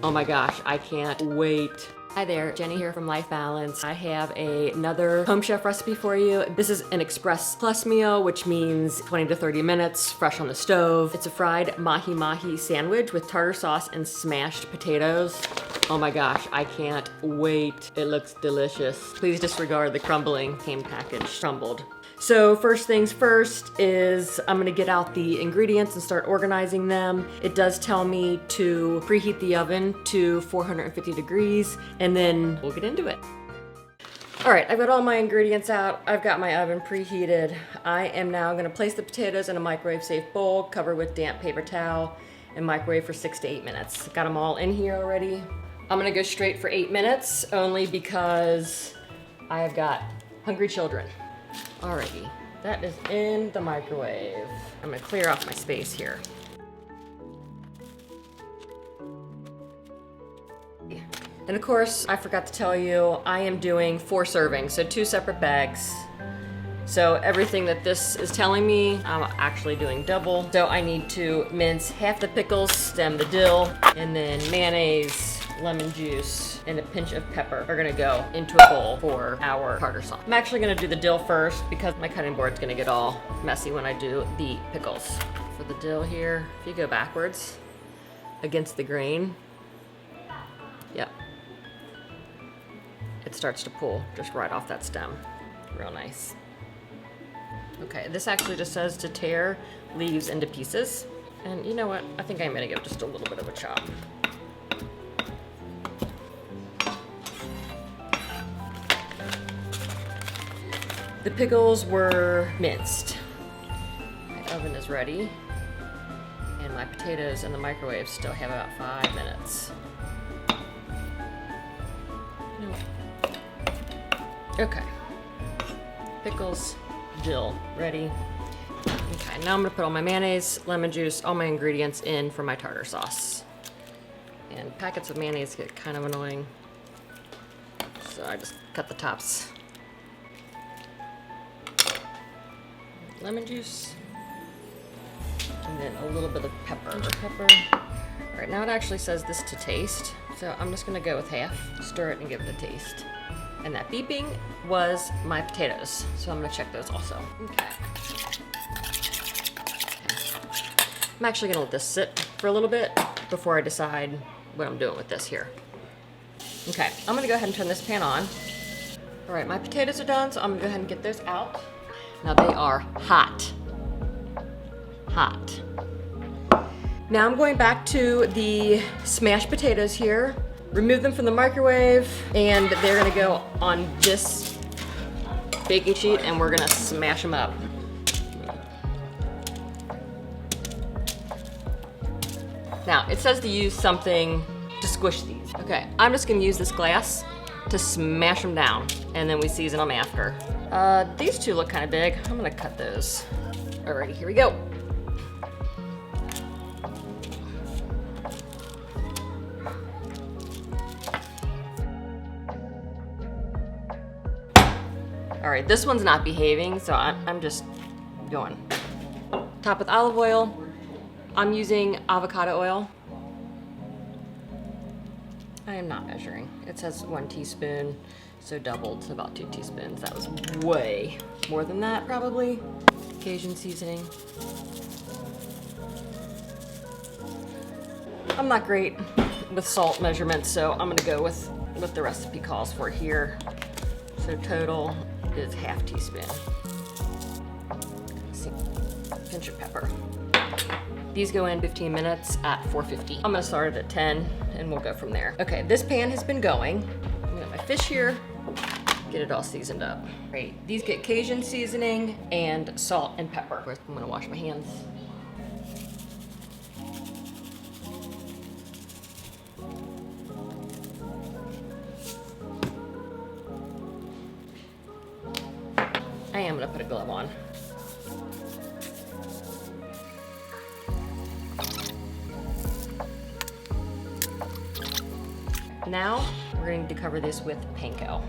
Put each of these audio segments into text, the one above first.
Oh my gosh, I can't wait. Hi there, Jenny here from Life Balance. I have another home chef recipe for you. This is an express plus meal, which means 20 to 30 minutes, fresh on the stove. It's a fried Mahi Mahi sandwich with tartar sauce and smashed potatoes. Oh my gosh, I can't wait. It looks delicious. Please disregard the crumbling. Came packaged crumbled. So first things first is I'm gonna get out the ingredients and start organizing them. It does tell me to preheat the oven to 450 degrees and then we'll get into it. All right, I've got all my ingredients out. I've got my oven preheated. I am now gonna place the potatoes in a microwave safe bowl, cover with damp paper towel, and microwave for 6 to 8 minutes. Got them all in here already. I'm gonna go straight for 8 minutes only because I have got hungry children. Alrighty, that is in the microwave. I'm gonna clear off my space here. And of course, I forgot to tell you, I am doing 4 servings, so 2 separate bags. So everything that this is telling me, I'm actually doing double. So I need to mince half the pickles, stem the dill, and then mayonnaise, lemon juice, and a pinch of pepper are gonna go into a bowl for our tartar sauce. I'm actually gonna do the dill first because my cutting board's gonna get all messy when I do the pickles. For the dill here, if you go backwards against the grain, yep, it starts to pull just right off that stem. Real nice. Okay, this actually just says to tear leaves into pieces. And you know what? I think I'm gonna give it just a little bit of a chop. The pickles were minced. My oven is ready. And my potatoes in the microwave still have about 5 minutes. Okay. Pickles, dill, ready. Okay, now I'm gonna put all my mayonnaise, lemon juice, all my ingredients in for my tartar sauce. And packets of mayonnaise get kind of annoying. So I just cut the tops. Lemon juice, and then a little bit of pepper. All right, now it actually says this to taste, so I'm just gonna go with half, stir it and give it a taste. And that beeping was my potatoes, so I'm gonna check those also. Okay. I'm actually gonna let this sit for a little bit before I decide what I'm doing with this here. Okay, I'm gonna go ahead and turn this pan on. All right, my potatoes are done, so I'm gonna go ahead and get those out. Now they are hot. Hot. Now I'm going back to the smashed potatoes here. Remove them from the microwave, and they're gonna go on this baking sheet, and we're gonna smash them up. Now, it says to use something to squish these. Okay, I'm just gonna use this glass to smash them down, and then we season them after. These two look kind of big. I'm gonna cut those. Alrighty, here we go. All right, this one's not behaving, so I'm just going. Top with olive oil. I'm using avocado oil. I am not measuring. It says 1 teaspoon, so doubled to about 2 teaspoons. That was way more than that, probably. Cajun seasoning. I'm not great with salt measurements, so I'm gonna go with what the recipe calls for here. So total is half teaspoon. Pinch of pepper. These go in 15 minutes at 450. I'm gonna start it at 10 and we'll go from there. Okay, this pan has been going. I'm gonna my fish here, get it all seasoned up. Great, these get Cajun seasoning and salt and pepper. I'm gonna wash my hands. I am gonna put a glove on. Now, we're going to cover this with panko.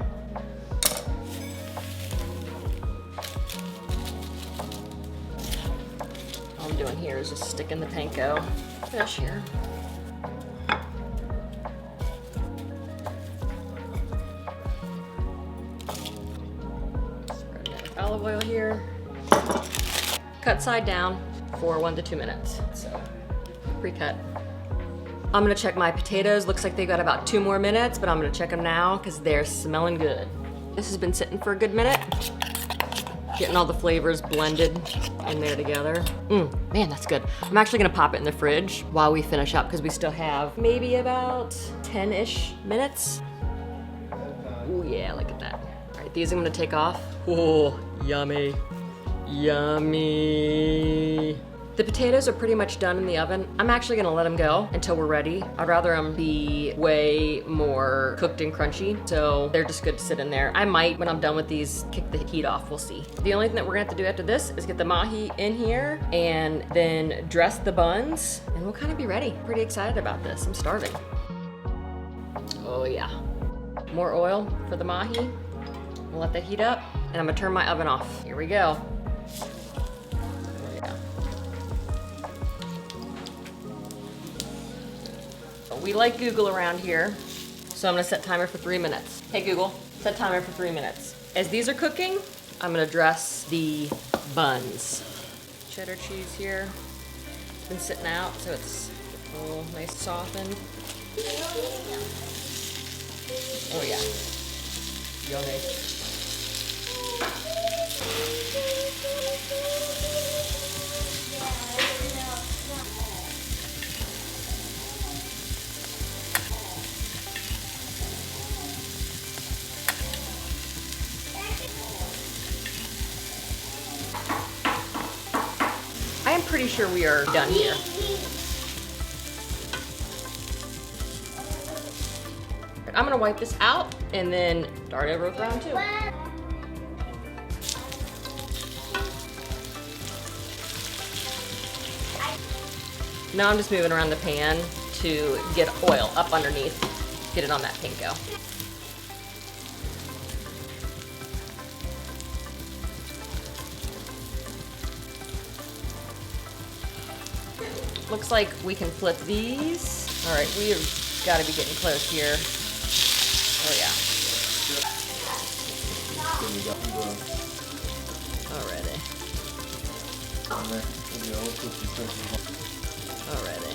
All I'm doing here is just sticking the panko fish here. olive oil here. Cut side down for 1 to 2 minutes. So, pre-cut. I'm gonna check my potatoes. Looks like they got about 2 more minutes, but I'm gonna check them now because they're smelling good. This has been sitting for a good minute. Getting all the flavors blended in there together. Man, that's good. I'm actually gonna pop it in the fridge while we finish up because we still have maybe about 10-ish minutes. Oh yeah, look at that. All right, these I'm gonna take off. Oh, yummy, yummy. The potatoes are pretty much done in the oven. I'm actually gonna let them go until we're ready. I'd rather them be way more cooked and crunchy, so they're just good to sit in there. I might, when I'm done with these, kick the heat off, we'll see. The only thing that we're gonna have to do after this is get the mahi in here and then dress the buns, and we'll kind of be ready. Pretty excited about this, I'm starving. Oh yeah. More oil for the mahi. We'll let that heat up, and I'm gonna turn my oven off. Here we go. We like Google around here, so I'm gonna set timer for 3 minutes. Hey Google, set timer for 3 minutes. As these are cooking, I'm gonna dress the buns. Cheddar cheese here. It's been sitting out, so it's all nice and softened. Oh yeah, yummy. I am pretty sure we are done here. I'm gonna wipe this out and then start over with round 2. Now I'm just moving around the pan to get oil up underneath, get it on that panko. Looks like we can flip these. All right, we have got to be getting close here. Oh yeah. Alrighty. Alrighty.